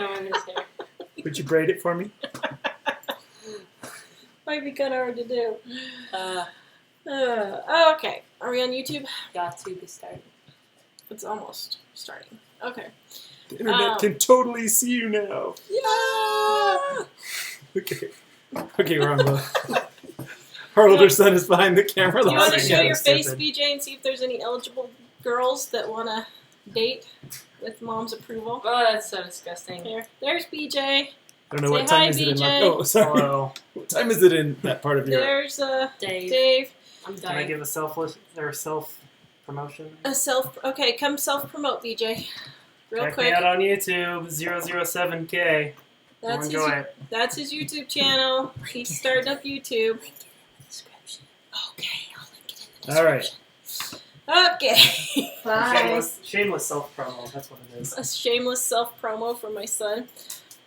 showing his hair. Would you braid it for me? Might be kind of hard to do. Okay. Are we on YouTube? YouTube is starting. It's almost starting. Okay. The internet can totally see you now. Yeah! Okay, we're on both. Our older son is behind the camera. Do you want to show your Stupid. face, BJ, and see if there's any eligible girls that want to date with mom's approval? Oh, that's so disgusting. Here. There's BJ. I don't know Say what time hi, is it in BJ. Oh, sorry. Hello. What time is it in that part of your... There's Dave. Dave. I'm Can I dying. give a self promotion? Okay, come self-promote, BJ. Real Check quick. me out on YouTube, 007K. That's Enjoy it. That's his YouTube channel. He's starting up YouTube. Okay, I'll link it in the All right. description. Okay. Bye. Shameless self-promo, that's what it is. A shameless self-promo for my son.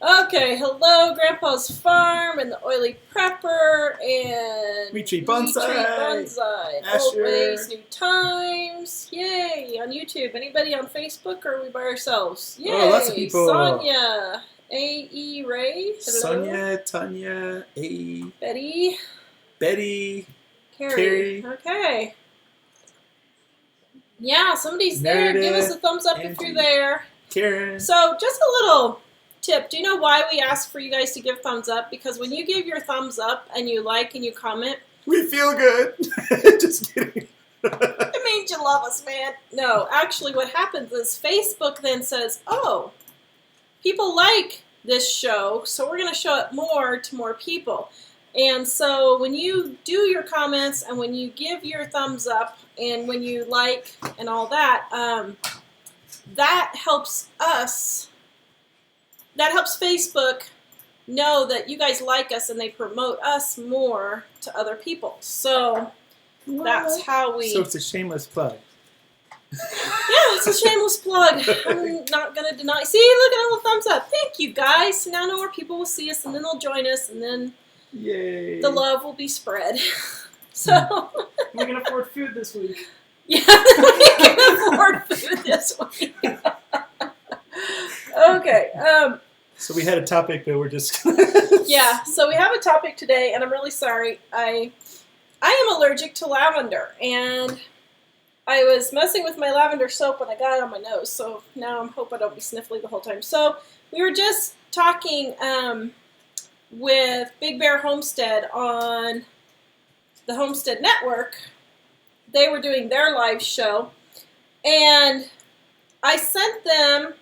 Okay, hello, Grandpa's Farm and the Oily Prepper and Retreat Bonsai. Old Asher. Ways, New Times. Yay! On YouTube. Anybody on Facebook or are we by ourselves? Yay! Oh, lots of people. Sonia. A.E. Ray. Hello. Sonia, Tanya, A. Betty. Betty. Carrie. Carrie. Okay. Yeah, somebody's there. Give us a thumbs up if Angie. you're there. Karen. So, just a little tip. Do you know why we ask for you guys to give thumbs up? Because when you give your thumbs up and you like and you comment, We feel good. Just kidding. it means you love us, man. No, actually what happens is Facebook then says, oh, people like this show, so we're going to show it more to more people. And so when you do your comments and when you give your thumbs up and when you like and all that, that helps us, that helps Facebook know that you guys like us and they promote us more to other people. So that's how we... So it's a shameless plug. Yeah, it's a shameless plug. I'm not going to deny. See, look at all the thumbs up. Thank you, guys. So now more people will see us, and then they'll join us, and then Yay. the love will be spread. So, We can afford food this week. yeah, we can afford food this week. Okay. So we had a topic that we're just... Yeah, so we have a topic today, and I'm really sorry. I am allergic to lavender, and I was messing with my lavender soap and I got it on my nose, so now I hope I don't be sniffly the whole time. So we were just talking with Big Bear Homestead on the Homestead Network. They were doing their live show, and I sent them,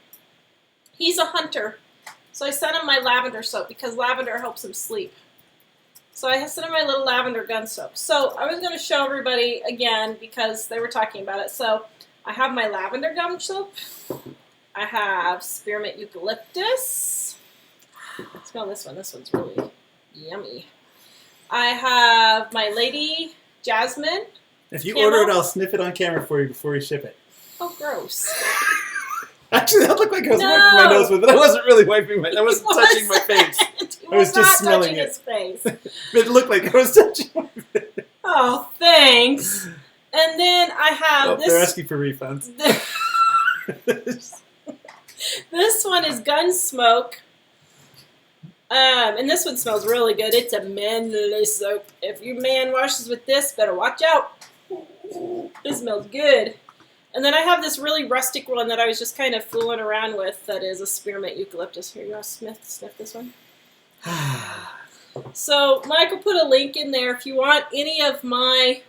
he's a hunter, so I sent him my lavender soap because lavender helps him sleep. So I sent him my little lavender gun soap. So I was going to show everybody again because they were talking about it. So I have my lavender gun soap. I have spearmint eucalyptus. Smell this one. This one's really yummy. I have my lady jasmine. If you Camel? order it, I'll sniff it on camera for you before we ship it. Oh, gross. Actually, that looked like I was No. wiping my nose with it. I wasn't really wiping my... I wasn't touching my face. He I was just not smelling touching it. his face. It looked like I was touching my face. Oh, thanks. And then I have Oh, this. they're asking for refunds. This one is Gunsmoke. And this one smells really good. It's a manly soap. If your man washes with this, better watch out. It smells good. And then I have this really rustic one that I was just kind of fooling around with that is a spearmint eucalyptus. Here, you want to sniff this one? So Michael put a link in there if you want any of my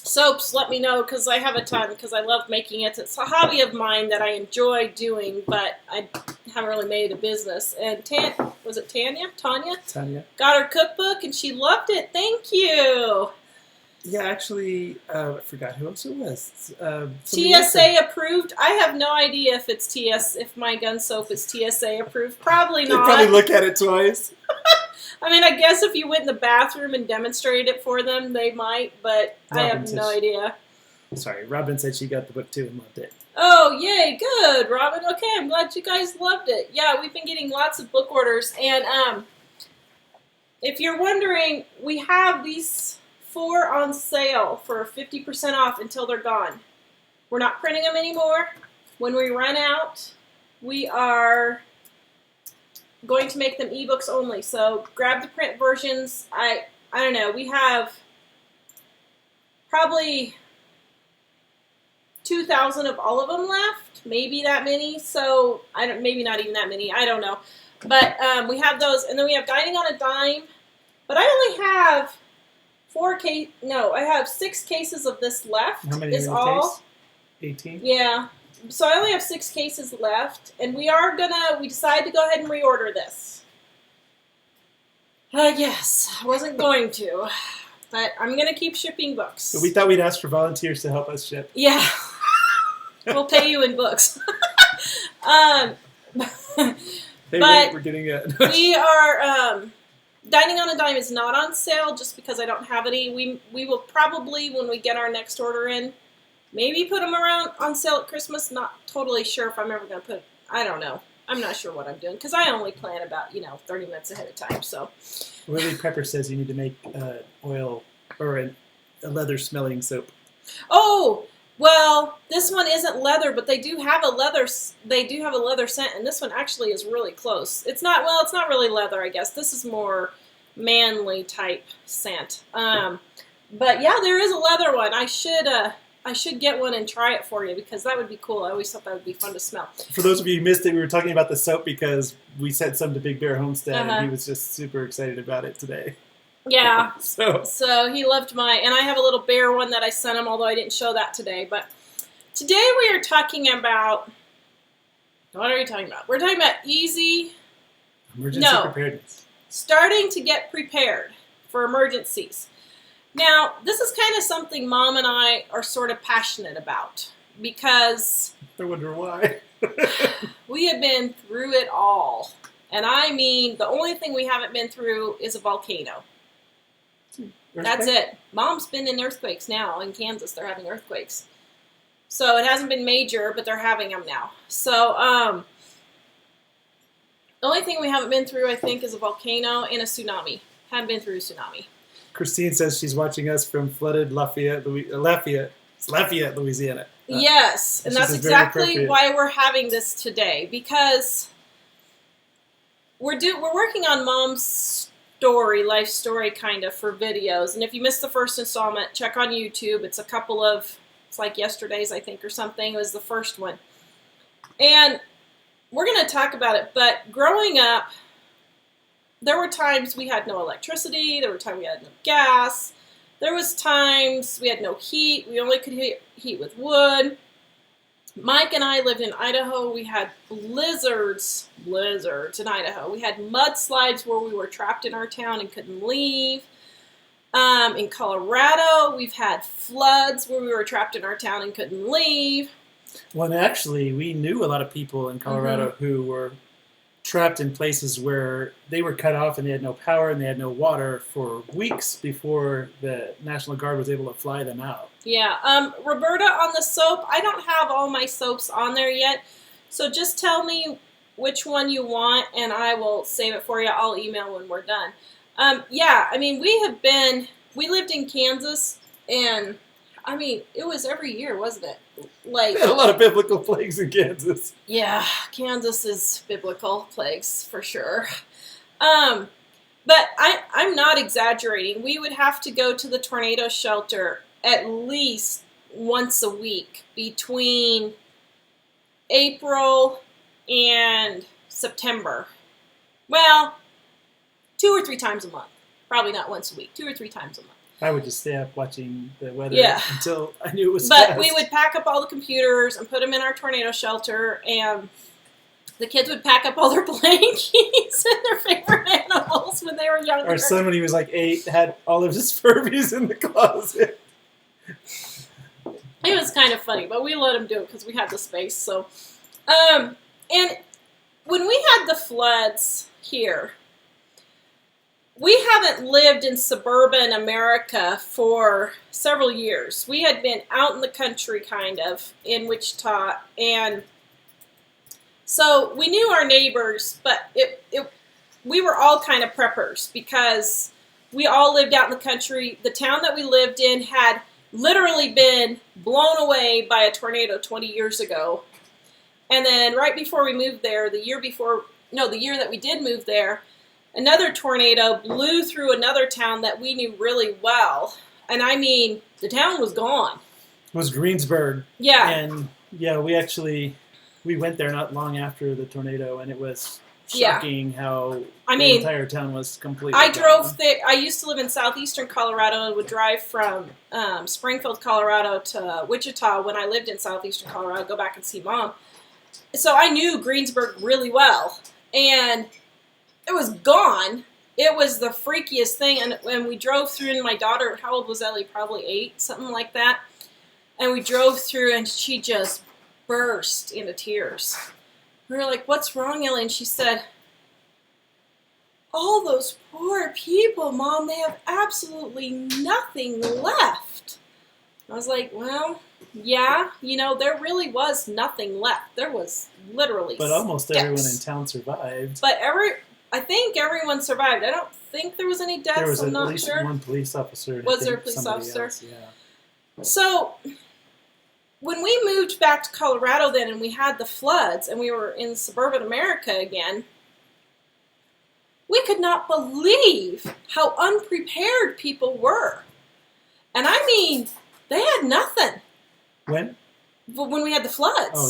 soaps, let me know because I have a ton because I love making it. It's a hobby of mine that I enjoy doing, but I haven't really made it a business. And was it Tanya? Tanya? Got her cookbook and she loved it. Thank you. Yeah, actually, I forgot who else it was. TSA approved. I have no idea if it's if my gun soap is TSA approved. Probably They not. probably look at it twice. I mean, I guess if you went in the bathroom and demonstrated it for them, they might, but I have Robin no says- idea. Sorry, Robin said she got the book too and loved it. Oh, yay, good, Robin. Okay, I'm glad you guys loved it. Yeah, we've been getting lots of book orders, and if you're wondering, we have these 4 on sale for 50% off until they're gone. We're not printing them anymore. when we run out, we are going to make them ebooks only. So grab the print versions. I don't know. We have probably 2,000 of all of them left. Maybe that many. So maybe not even that many. I don't know. But we have those, and then we have Dining on a Dime. But I only have I have 6 cases of this left. How many is are in the all. case? 18? Yeah. So I only have 6 cases left, and we decided to go ahead and reorder this. Yes, I wasn't going to, but I'm going to keep shipping books. So we thought we'd ask for volunteers to help us ship. Yeah. We'll pay you in books. Hey, But we're getting it. we are, Dining on a Dime is not on sale just because I don't have any. We will probably, when we get our next order in, maybe put them around on sale at Christmas. Not totally sure if I'm ever going to put, I don't know. I'm not sure what I'm doing because I only plan about, 30 minutes ahead of time. So Lily Pepper says you need to make oil or a leather smelling soap. Oh, well, this one isn't leather, but they do have a leather scent, and this one actually is really close. It's not really leather, I guess. This is more manly type scent. But yeah, there is a leather one. I should get one and try it for you because that would be cool. I always thought that would be fun to smell. For those of you who missed it, we were talking about the soap because we sent some to Big Bear Homestead, and he was just super excited about it today. Yeah. So he loved and I have a little bear one that I sent him, although I didn't show that today. But today we are talking about, what are we talking about? We're talking about emergency preparedness. Starting to get prepared for emergencies. Now, this is kind of something Mom and I are sort of passionate about because I wonder why. we have been through it all. And I mean, the only thing we haven't been through is a volcano. That's it. Mom's been in earthquakes now. In Kansas, they're having earthquakes. So it hasn't been major, but they're having them now. So the only thing we haven't been through, I think, is a volcano and a tsunami. Haven't been through a tsunami. Christine says she's watching us from flooded Lafayette, Louisiana. Yes, and that's exactly why we're having this today, because we're working on Mom's life story kind of for videos. And if you missed the first installment, check on YouTube. It's like yesterday's, I think, or something. It was the first one. And we're going to talk about it. But growing up, there were times we had no electricity. There were times we had no gas. There was times we had no heat. We only could heat with wood. Mike and I lived in Idaho. We had blizzards in Idaho. We had mudslides where we were trapped in our town and couldn't leave. In Colorado, we've had floods where we were trapped in our town and couldn't leave. Well, and actually, we knew a lot of people in Colorado who were trapped in places where they were cut off and they had no power and they had no water for weeks before the National Guard was able to fly them out. Yeah. Roberta, on the soap, I don't have all my soaps on there yet, so just tell me which one you want and I will save it for you. I'll email when we're done. Yeah, I mean, we lived in Kansas, and I mean, it was every year, wasn't it? Like, We had a lot of biblical plagues in Kansas. Yeah, Kansas is biblical plagues for sure. But I'm not exaggerating. We would have to go to the tornado shelter at least once a week between April and September. Well, 2 or 3 times a month. Probably not once a week. 2 or 3 times a month. I would just stay up watching the weather until I knew it was But fast. we would pack up all the computers and put them in our tornado shelter, and the kids would pack up all their blankies and their favorite animals when they were younger. Our son, when he was like 8, had all of his Furbies in the closet. It was kind of funny, but we let him do it because we had the space. So, and when we had the floods here, we haven't lived in suburban America for several years. We had been out in the country, kind of, in Wichita, and so we knew our neighbors, but we were all kind of preppers because we all lived out in the country. The town that we lived in had literally been blown away by a tornado 20 years ago. And then right before we moved there, the year that we did move there, another tornado blew through another town that we knew really well. And I mean, the town was gone. It was Greensburg. Yeah. And yeah, we went there not long after the tornado, and it was shocking how the entire town was completely gone. I used to live in southeastern Colorado and would drive from Springfield, Colorado to Wichita when I lived in southeastern Colorado, go back and see Mom. So I knew Greensburg really well. And it was gone. It was the freakiest thing. And when we drove through, and my daughter, how old was Ellie? Probably 8, something like that. And we drove through, and she just burst into tears. We were like, "What's wrong, Ellie?" And she said, "All those poor people, Mom, they have absolutely nothing left." I was like, "Well, yeah, there really was nothing left. There was literally But almost steps. everyone in town survived. But I think everyone survived. I don't think there was any deaths. There was I'm at not least sure. one police officer. And Was I there a think police somebody officer? else, yeah. So when we moved back to Colorado then, and we had the floods, and we were in suburban America again, we could not believe how unprepared people were. And I mean, they had nothing. When? When we had the floods. Oh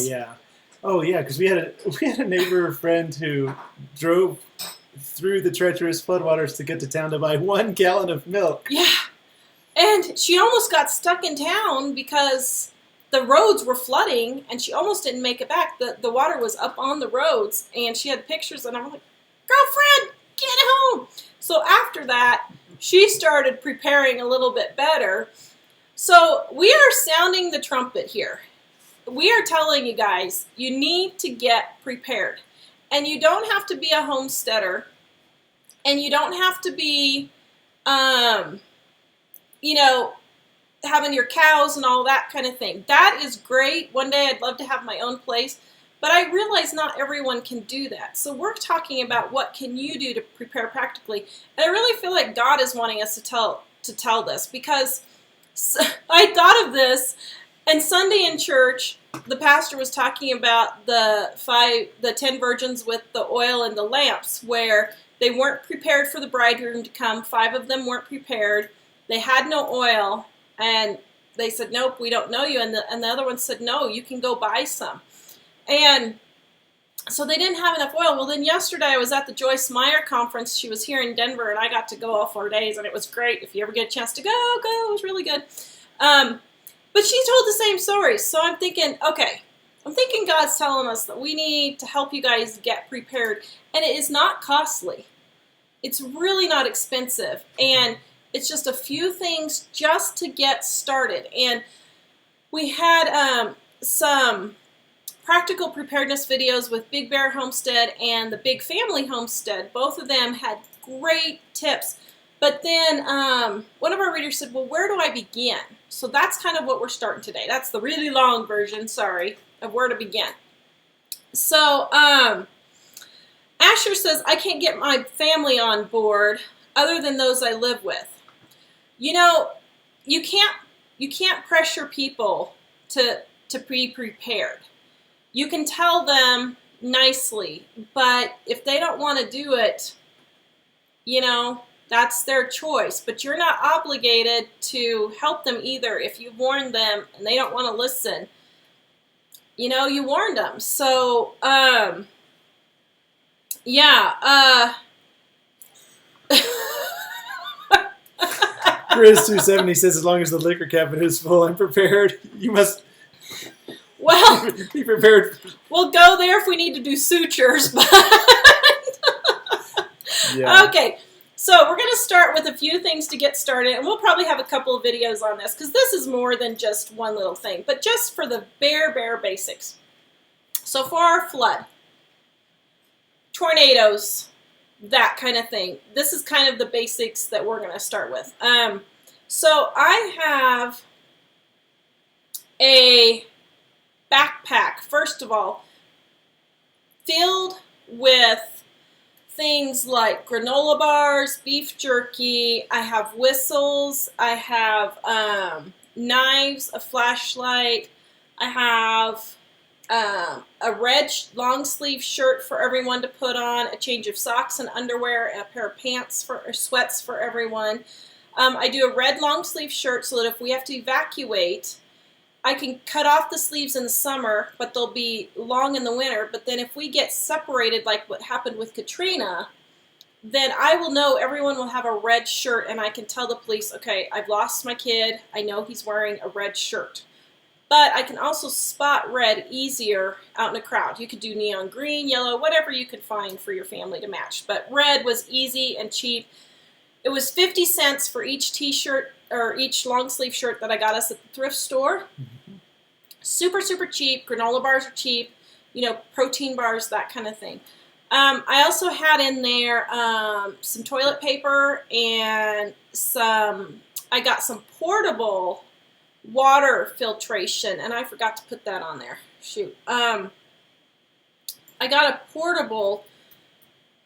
yeah, because we had a neighbor friend who drove through the treacherous floodwaters to get to town to buy 1 gallon of milk. Yeah. And she almost got stuck in town because the roads were flooding, and she almost didn't make it back. The water was up on the roads, and she had pictures, and I'm like, "Girlfriend, get home!" So after that, she started preparing a little bit better. So we are sounding the trumpet here. We are telling you guys, you need to get prepared. And you don't have to be a homesteader, and you don't have to be, having your cows and all that kind of thing. That is great. One day I'd love to have my own place, but I realize not everyone can do that. So we're talking about what can you do to prepare practically. And I really feel like God is wanting us to tell this, because I thought of this, and Sunday in church, the pastor was talking about the 10 virgins with the oil and the lamps, where they weren't prepared for the bridegroom to come. 5 of them weren't prepared. They had no oil, and they said, "Nope, we don't know you." And the other one said, "No, you can go buy some." And so they didn't have enough oil. Well, then yesterday I was at the Joyce Meyer conference. She was here in Denver, and I got to go all 4 days, and it was great. If you ever get a chance to go. It was really good. But she told the same story. So I'm thinking, okay, God's telling us that we need to help you guys get prepared. And it is not costly. It's really not expensive. And it's just a few things just to get started. And we had some practical preparedness videos with Big Bear Homestead and the Big Family Homestead. Both of them had great tips. But then one of our readers said, "Well, where do I begin?" So that's kind of what we're starting today. That's the really long version, of where to begin. So Asher says, "I can't get my family on board other than those I live with." You can't pressure people to be prepared. You can tell them nicely, but if they don't want to do it, that's their choice. But you're not obligated to help them either. If you warned them and they don't want to listen, you warned them. So, Chris 270 says, "As long as the liquor cabinet is full, I'm prepared." You must be prepared. We'll go there if we need to do sutures. But Yeah. Okay, so we're going to start with a few things to get started, and we'll probably have a couple of videos on this, because this is more than just one little thing, but just for the bare basics. So for our flood, tornadoes, that kind of thing, this is kind of the basics that we're going to start with. So I have a backpack, first of all, filled with things like granola bars, beef jerky. I have whistles. I have knives, a flashlight. I have a red long sleeve shirt for everyone to put on, a change of socks and underwear, and a pair of pants or sweats for everyone. I do a red long sleeve shirt so that if we have to evacuate, I can cut off the sleeves in the summer, but they'll be long in the winter. But then if we get separated like what happened with Katrina, then I will know everyone will have a red shirt, and I can tell the police, okay, I've lost my kid. I know he's wearing a red shirt. But I can also spot red easier out in a crowd. You could do neon green, yellow, whatever you could find for your family to match. But red was easy and cheap. It was 50 cents for each t-shirt or each long sleeve shirt that I got us at the thrift store. Mm-hmm. Super, super cheap. Granola bars are cheap. You know, protein bars, that kind of thing. I also had in there some toilet paper and I got some portable water filtration, and I forgot to put that on there. Shoot. I got a portable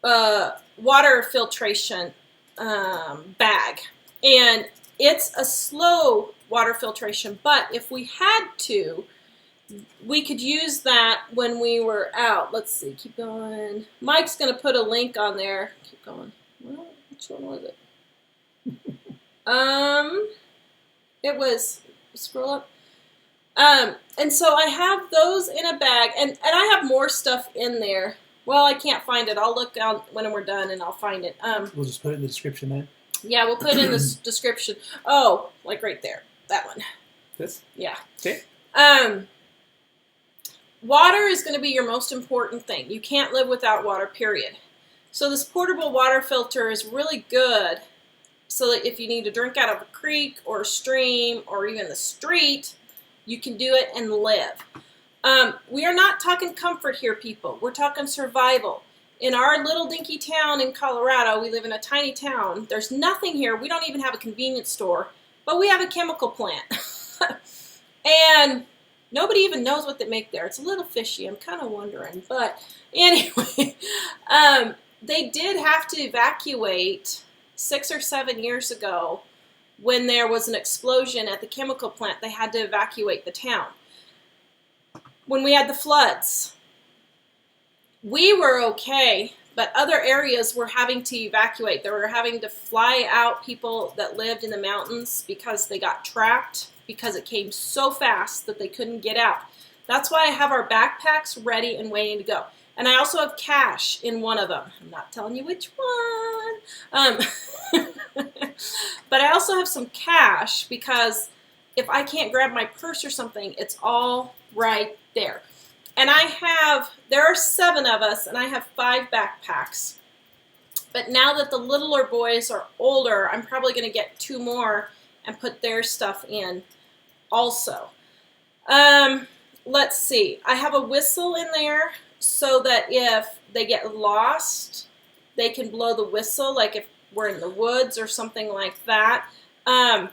water filtration bag, and it's a slow water filtration, but if we had to, we could use that when we were out. Let's see, keep going. Mike's going to put a link on there. Keep going. Well, which one was it? It was, scroll up. And so I have those in a bag, and I have more stuff in there. Well, I can't find it. I'll look out when we're done, and I'll find it. We'll just put it in the description then. Yeah, we'll put it in the description. Oh, like right there. That one. This? Yeah. Okay. Water is going to be your most important thing. You can't live without water, period. So this portable water filter is really good so that if you need to drink out of a creek or a stream or even the street, you can do it and live. We are not talking comfort here, people. We're talking survival. In our little dinky town in Colorado, we live in a tiny town. There's nothing here. We don't even have a convenience store, but we have a chemical plant. And nobody even knows what they make there. It's a little fishy. I'm kind of wondering. But anyway, they did have to evacuate 6 or 7 years ago when there was an explosion at the chemical plant. They had to evacuate the town. When we had the floods, we were okay, but other areas were having to evacuate. They were having to fly out people that lived in the mountains because they got trapped because it came so fast that they couldn't get out. That's why I have our backpacks ready and waiting to go. And I also have cash in one of them. I'm not telling you which one. But I also have some cash because if I can't grab my purse or something, it's all right there. And there are 7 of us, and I have 5 backpacks. But now that the littler boys are older, I'm probably going to get 2 more and put their stuff in also. Let's see. I have a whistle in there so that if they get lost, they can blow the whistle, like if we're in the woods or something like that.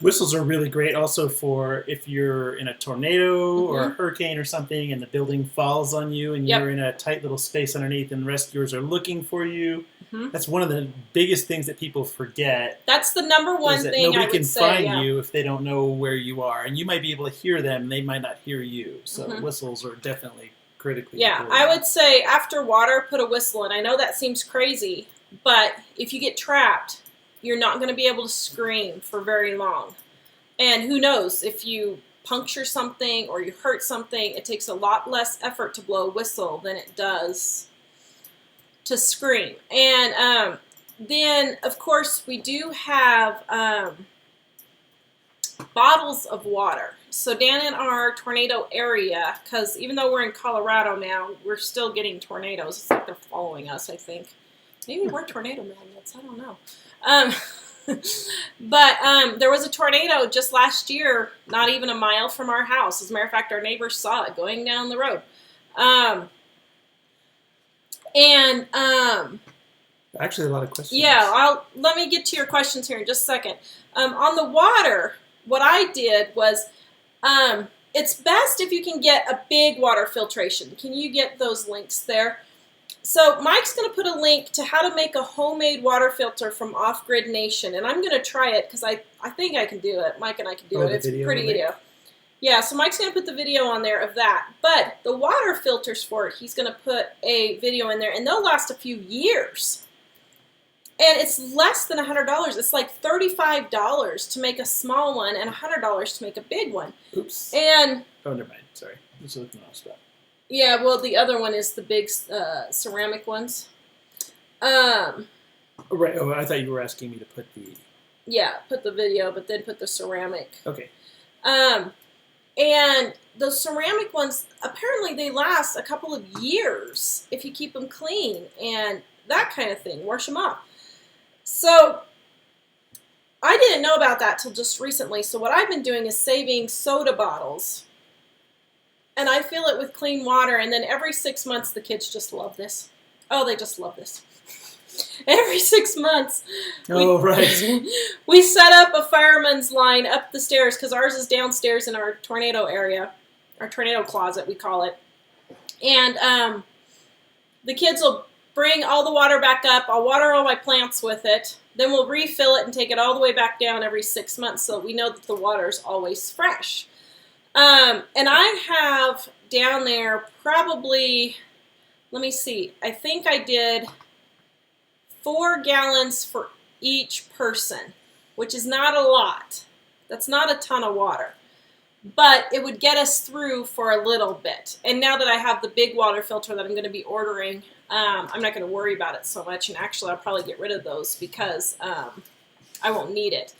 Whistles are really great also for if you're in a tornado or a hurricane or something and the building falls on you and you're in a tight little space underneath and rescuers are looking for you. That's one of the biggest things that people forget. That's the number one thing nobody I would can say, find you if they don't know where you are. And you might be able to hear them, they might not hear you. So whistles are definitely critically important. I would say after water, put a whistle in. I know that seems crazy, but if you get trapped, you're not going to be able to scream for very long. And who knows, if you puncture something or you hurt something, it takes a lot less effort to blow a whistle than it does to scream. And then, of course, we do have bottles of water. So down in our tornado area, because even though we're in Colorado now, we're still getting tornadoes. It's like they're following us, I think. Maybe we're tornado magnets. I don't know. But there was a tornado just last year, not even a mile from our house. As a matter of fact, our neighbors saw it going down the road. Actually, a lot of questions. Yeah, let me get to your questions here in just a second. On the water, what I did was, it's best if you can get a big water filtration. Can you get those links there? So Mike's going to put a link to how to make a homemade water filter from Off Grid Nation, and I'm going to try it because I think I can do it. Mike and I can do it. It's a pretty video. Yeah, so Mike's going to put the video on there of that. But the water filters for it, he's going to put a video in there, and they'll last a few years. And it's less than $100. It's like $35 to make a small one and $100 to make a big one. Oops. And oh, never mind. Sorry. I'm just looking off stuff. yeah, well, the other one is the big ceramic ones. Right. Oh, I thought you were asking me to put the... Yeah, put the video, but then put the ceramic. Okay. And those ceramic ones, apparently they last a couple of years if you keep them clean and that kind of thing. Wash them off. So I didn't know about that till just recently. So what I've been doing is saving soda bottles. And I fill it with clean water. And then every 6 months, the kids just love this. Oh, they just love this. Every 6 months, right. we set up a fireman's line up the stairs because ours is downstairs in our tornado area, our tornado closet, we call it. And the kids will bring all the water back up. I'll water all my plants with it. Then we'll refill it and take it all the way back down every 6 months so we know that the water is always fresh. And I have down there probably, let me see, I think I did 4 gallons for each person, which is not a lot. That's not a ton of water. But it would get us through for a little bit. And now that I have the big water filter that I'm going to be ordering, I'm not going to worry about it so much. And actually, I'll probably get rid of those because I won't need it.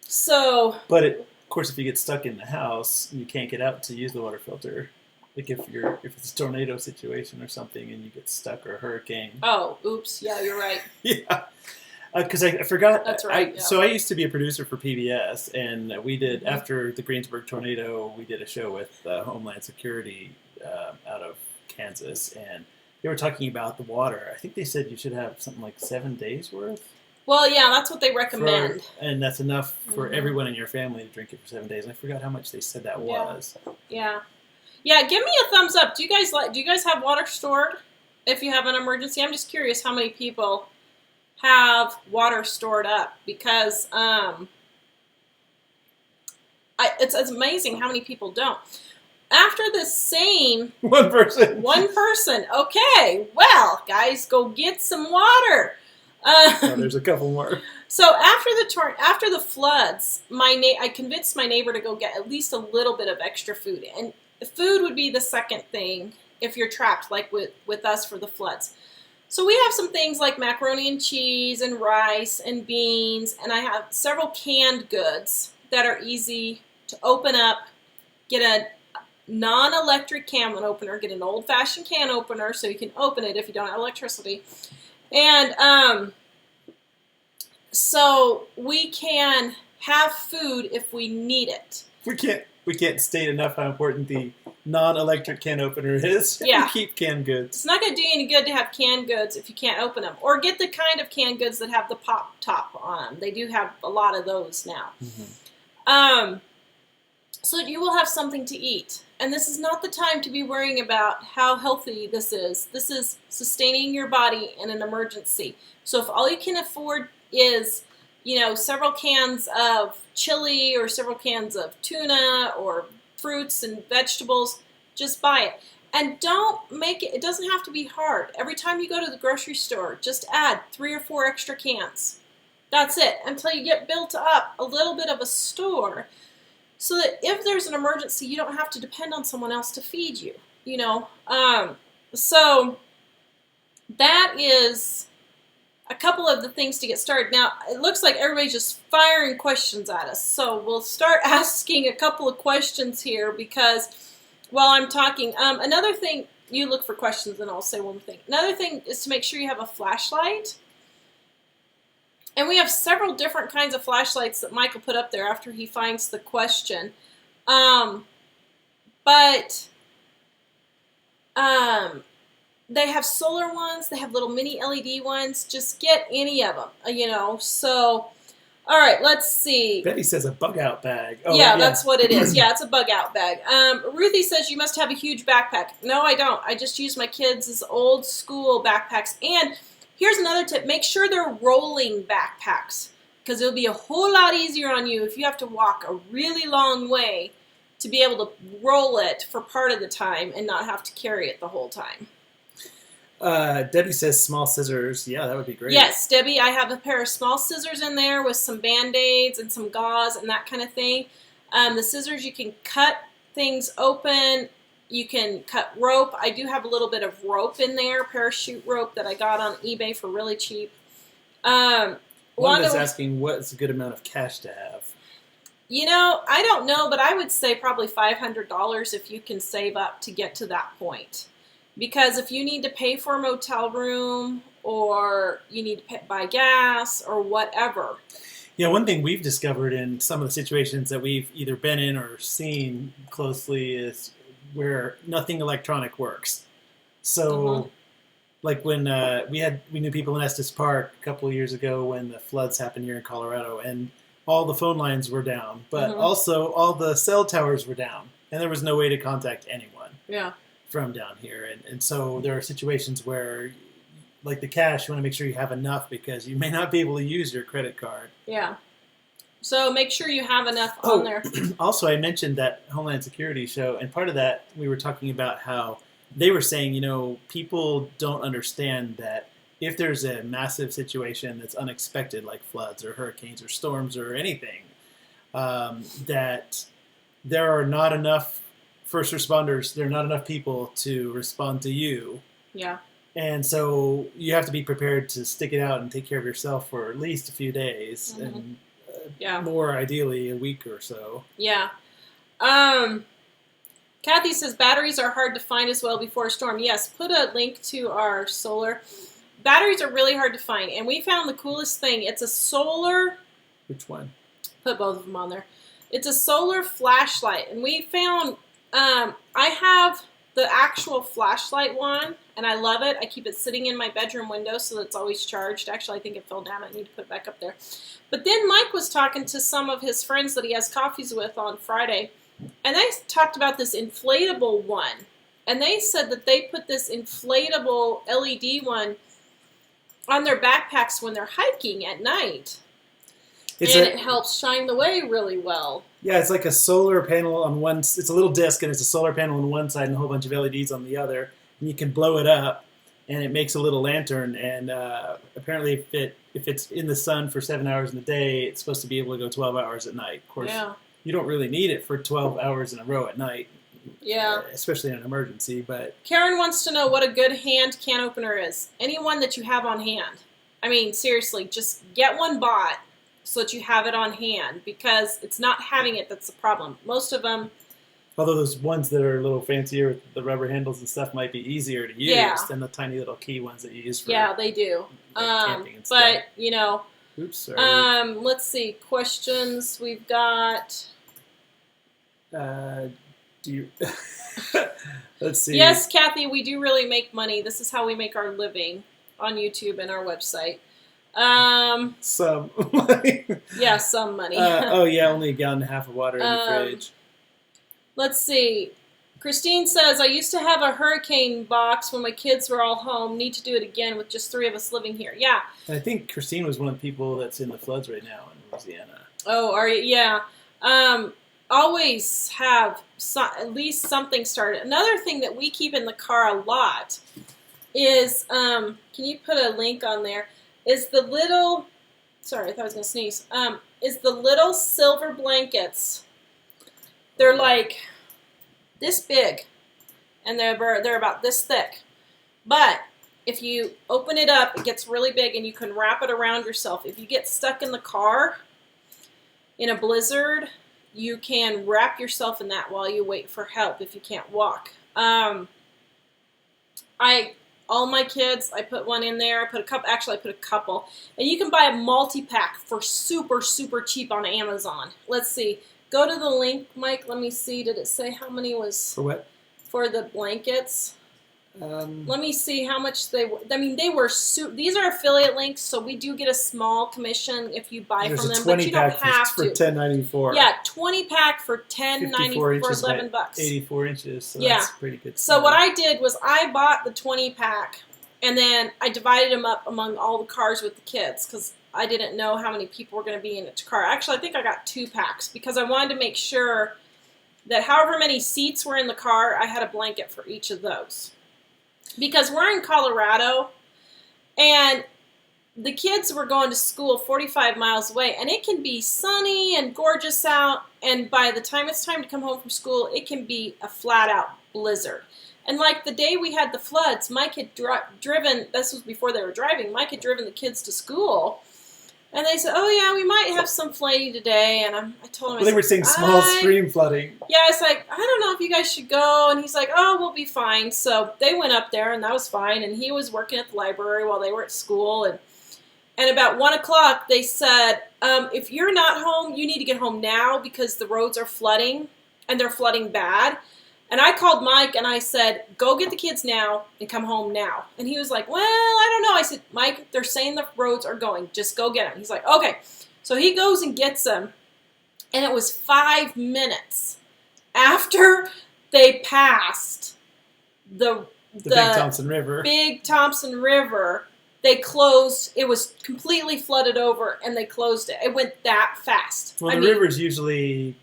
So, But of course, if you get stuck in the house and you can't get out to use the water filter, like if it's a tornado situation or something and you get stuck or a hurricane. oh, oops, yeah, you're right. Yeah. Because I forgot. That's right, yeah. So I used to be a producer for PBS, and we did, after the Greensburg tornado, we did a show with Homeland Security out of Kansas, and they were talking about the water. I think they said you should have something like 7 days worth. Well, yeah, that's what they recommend. And that's enough for everyone in your family to drink it for 7 days. I forgot how much they said that was. Yeah. Yeah, give me a thumbs up. Do you guys have water stored if you have an emergency? I'm just curious how many people have water stored up because it's amazing how many people don't. After the same One person. Okay, well, guys, go get some water. Oh, there's a couple more. So after the floods, I convinced my neighbor to go get at least a little bit of extra food, and food would be the second thing if you're trapped, like with us for the floods. So we have some things like macaroni and cheese and rice and beans, and I have several canned goods that are easy to open up. Get a non-electric can opener, get an old-fashioned can opener so you can open it if you don't have electricity. And so we can have food if we need it. We can't state enough how important the non-electric can opener is. Yeah. We keep canned goods. It's not going to do you any good to have canned goods if you can't open them. Or get the kind of canned goods that have the pop top on them. They do have a lot of those now. Mm-hmm. So that you will have something to eat. And this is not the time to be worrying about how healthy this is. This is sustaining your body in an emergency. So if all you can afford is, several cans of chili or several cans of tuna or fruits and vegetables, just buy it. And don't make it doesn't have to be hard. Every time you go to the grocery store, just add 3 or 4 extra cans. That's it, until you get built up a little bit of a store so that if there's an emergency, you don't have to depend on someone else to feed you, So that is a couple of the things to get started. Now, it looks like everybody's just firing questions at us. So we'll start asking a couple of questions here because while I'm talking, another thing, you look for questions and I'll say one thing. Another thing is to make sure you have a flashlight. And we have several different kinds of flashlights that Michael put up there after he finds the question. They have solar ones. They have little mini LED ones. Just get any of them, So, all right, let's see. Betty says a bug out bag. Oh, yeah, that's what it is. Yeah, it's a bug out bag. Ruthie says you must have a huge backpack. No, I don't. I just use my kids' old school backpacks. And here's another tip. Make sure they're rolling backpacks because it'll be a whole lot easier on you if you have to walk a really long way to be able to roll it for part of the time and not have to carry it the whole time. Debbie says small scissors. Yeah, that would be great. Yes, Debbie, I have a pair of small scissors in there with some Band-Aids and some gauze and that kind of thing. The scissors, you can cut things open. You can cut rope. I do have a little bit of rope in there, parachute rope that I got on eBay for really cheap. Wanda's asking what's a good amount of cash to have. You know, I don't know, but I would say probably $500 if you can save up to get to that point. Because if you need to pay for a motel room or you need to buy gas or whatever. Yeah, one thing we've discovered in some of the situations that we've either been in or seen closely is where nothing electronic works. So, like when we knew people in Estes Park a couple of years ago when the floods happened here in Colorado, and all the phone lines were down, but also all the cell towers were down, and there was no way to contact anyone. Yeah. From down here, and so there are situations where, like the cash, you want to make sure you have enough because you may not be able to use your credit card. Yeah. So make sure you have enough on there. Also, I mentioned that Homeland Security show, and part of that we were talking about how they were saying, you know, people don't understand that if there's a massive situation that's unexpected, like floods or hurricanes or storms or anything, that there are not enough first responders, there are not enough people to respond to you. Yeah. And so you have to be prepared to stick it out and take care of yourself for at least a few days, and more ideally a week or so. Yeah. Kathy says batteries are hard to find as well before a storm. Yes, put a link to our solar. Batteries are really hard to find, and we found the coolest thing. It's a solar... Which one? Put both of them on there. It's a solar flashlight, and we found... I have the actual flashlight one, and I love it. I keep it sitting in my bedroom window so that it's always charged. Actually, I think it fell down. I need to put it back up there. But then Mike was talking to some of his friends that he has coffees with on Friday, and they talked about this inflatable one. And they said that they put this inflatable LED one on their backpacks when they're hiking at night. It helps shine the way really well. Yeah, it's like a solar panel on one. It's a little disc, and it's a solar panel on one side and a whole bunch of LEDs on the other. And you can blow it up, and it makes a little lantern. And apparently, if it's in the sun for 7 hours in the day, it's supposed to be able to go 12 hours at night. Of course, you don't really need it for 12 hours in a row at night. Yeah. Especially in an emergency. But Karen wants to know what a good hand can opener is. Anyone that you have on hand. I mean, seriously, just get one bought so that you have it on hand, because it's not having it that's the problem. Most of them... Although those ones that are a little fancier with the rubber handles and stuff might be easier to use than the tiny little key ones that you use for they do. camping and stuff. But, you know... Oops, sorry. Let's see. Questions. We've got... do you... Let's see. Yes, Kathy, we do really make money. This is how we make our living on YouTube and our website. Some money. Yeah, some money. Only a gallon and a half of water in the fridge. Let's see. Christine says, I used to have a hurricane box when my kids were all home. Need to do it again with just 3 of us living here. Yeah. And I think Christine was one of the people that's in the floods right now in Louisiana. Oh, are you? Yeah. Always have at least something started. Another thing that we keep in the car a lot is, can you put a link on there? Is the little, sorry, I thought I was going to sneeze, is the little silver blankets. They're like this big, and they're about this thick. But if you open it up, it gets really big, and you can wrap it around yourself. If you get stuck in the car in a blizzard, you can wrap yourself in that while you wait for help if you can't walk. All my kids, I put one in there. I put a couple. And you can buy a multi-pack for super, super cheap on Amazon. Let's see. Go to the link, Mike. Let me see. Did it say how many was... For what? For the blankets. Let me see how much they were. I mean, they were... These are affiliate links, so we do get a small commission if you buy from them. But you don't have to. For $10.94. Yeah, 20-pack for $10.94 for $11. 84 inches, so that's pretty good. So what I did was I bought the 20-pack, and then I divided them up among all the cars with the kids, because I didn't know how many people were going to be in each car. Actually, I think I got 2 packs, because I wanted to make sure that however many seats were in the car, I had a blanket for each of those. Because we're in Colorado, and the kids were going to school 45 miles away, and it can be sunny and gorgeous out, and by the time it's time to come home from school, it can be a flat-out blizzard. And like the day we had the floods, Mike had driven, this was before they were driving, Mike had driven the kids to school, and they said, oh yeah, we might have some flooding today, and I told him, Well, they were saying small stream flooding. Yeah, I was like, I don't know if you guys should go, and he's like, oh, we'll be fine. So they went up there, and that was fine, and he was working at the library while they were at school, and about 1 o'clock, they said, if you're not home, you need to get home now because the roads are flooding, and they're flooding bad. And I called Mike, and I said, go get the kids now and come home now. And he was like, well, I don't know. I said, Mike, they're saying the roads are going. Just go get them. He's like, okay. So he goes and gets them, and it was 5 minutes after they passed the Big Thompson River. Big Thompson River. They closed. It was completely flooded over, and they closed it. It went that fast. Well, the river's usually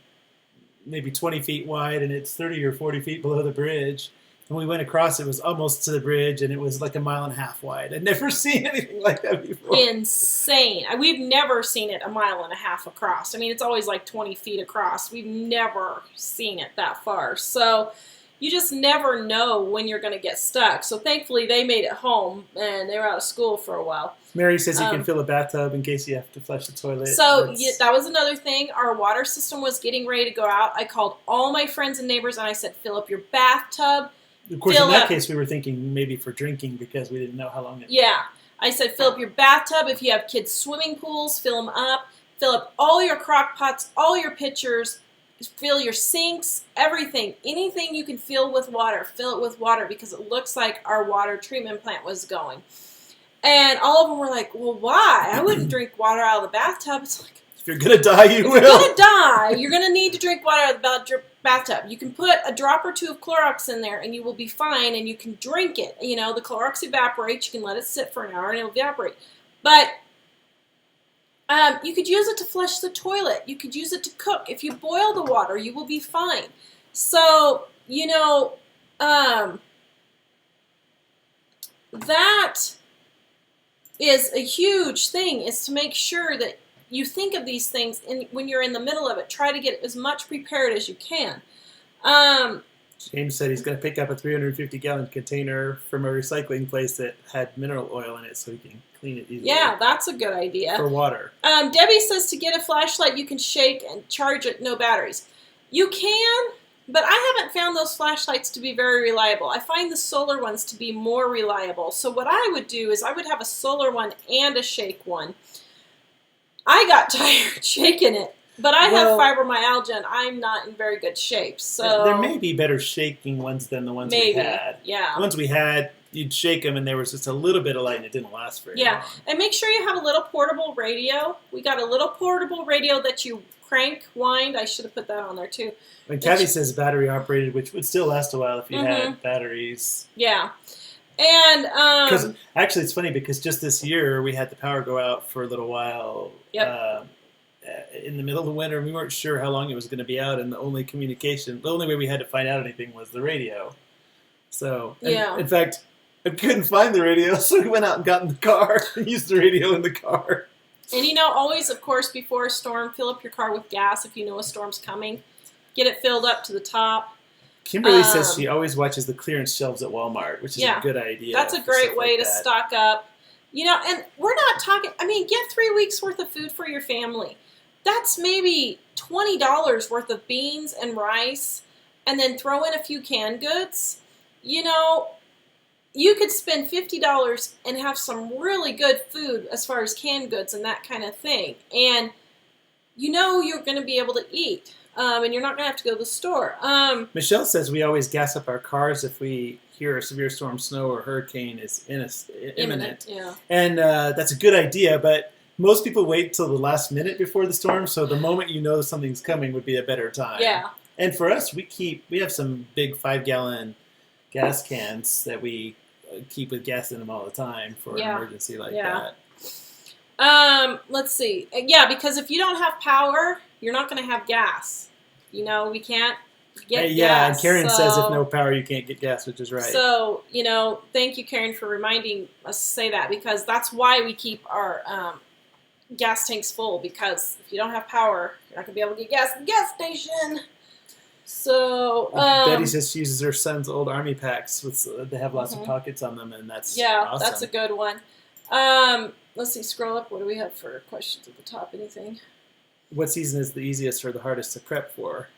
maybe 20 feet wide, and it's 30 or 40 feet below the bridge. And we went across, it was almost to the bridge, and it was like 1.5 miles wide. I'd never seen anything like that before. Insane. We've never seen it 1.5 miles across. I mean, it's always like 20 feet across. We've never seen it that far. So you just never know when you're going to get stuck. So thankfully, they made it home, and they were out of school for a while. Mary says you can fill a bathtub in case you have to flush the toilet. So that was another thing. Our water system was getting ready to go out. I called all my friends and neighbors, and I said, fill up your bathtub. Of course, in that case, we were thinking maybe for drinking because we didn't know how long it. Yeah. I said, fill up your bathtub. If you have kids' swimming pools, fill them up. Fill up all your crock pots, all your pitchers. Fill your sinks, everything. Anything you can fill with water, fill it with water because it looks like our water treatment plant was going. And all of them were like, well, why? I wouldn't drink water out of the bathtub. It's like, if you're going to die, you will. If you're going to die, you're going to need to drink water out of the bathtub. You can put a drop or two of Clorox in there, and you will be fine, and you can drink it. You know, the Clorox evaporates. You can let it sit for an hour, and it'll evaporate. But you could use it to flush the toilet. You could use it to cook. If you boil the water, you will be fine. So, you know, that is a huge thing, is to make sure that you think of these things when you're in the middle of it. Try to get as much prepared as you can. James said he's going to pick up a 350-gallon container from a recycling place that had mineral oil in it so he can clean it easily. Yeah, that's a good idea. For water. Debbie says to get a flashlight you can shake and charge it, no batteries. You can, but I haven't found those flashlights to be very reliable. I find the solar ones to be more reliable. So what I would do is I would have a solar one and a shake one. I got tired shaking it. But I have fibromyalgia, and I'm not in very good shape. So there may be better shaking ones than the ones we had. Yeah. The ones we had, you'd shake them, and there was just a little bit of light, and it didn't last very long. Yeah, and make sure you have a little portable radio. We got a little portable radio that you crank, wind. I should have put that on there, too. And Kathy says battery-operated, which would still last a while if you had batteries. Yeah. And because actually, it's funny, because just this year, we had the power go out for a little while. Yep. In the middle of the winter, we weren't sure how long it was going to be out, and the only way we had to find out anything was the radio. So, in fact, I couldn't find the radio, so we went out and got in the car and used the radio in the car. And you know, always, of course, before a storm, fill up your car with gas if you know a storm's coming. Get it filled up to the top. Kimberly says she always watches the clearance shelves at Walmart, which is a good idea. That's a great way to stock up. You know, and we're not talking, I mean, get 3 weeks worth of food for your family. That's maybe $20 worth of beans and rice, and then throw in a few canned goods. You know, you could spend $50 and have some really good food as far as canned goods and that kind of thing. And you know you're going to be able to eat, and you're not going to have to go to the store. Michelle says we always gas up our cars if we hear a severe storm, snow, or hurricane is imminent. Yeah. And that's a good idea, but most people wait till the last minute before the storm, so the moment you know something's coming would be a better time. Yeah. And for us, we have some big 5-gallon gas cans that we keep with gas in them all the time for an emergency like that. Let's see. Yeah, because if you don't have power, you're not going to have gas. You know, we can't get yeah, gas. and Karen says if So- no power, you can't get gas, which is right. So, thank you, Karen, for reminding us to say that, because that's why we keep our gas tanks full, because if you don't have power, you're not going to be able to get gas at the gas station. So, Betty says she uses her son's old army packs. They have lots of Mhm. pockets on them, and that's yeah, awesome. that's a good one. Let's see, scroll up. What do we have for questions at the top? Anything? What season is the easiest or the hardest to prep for?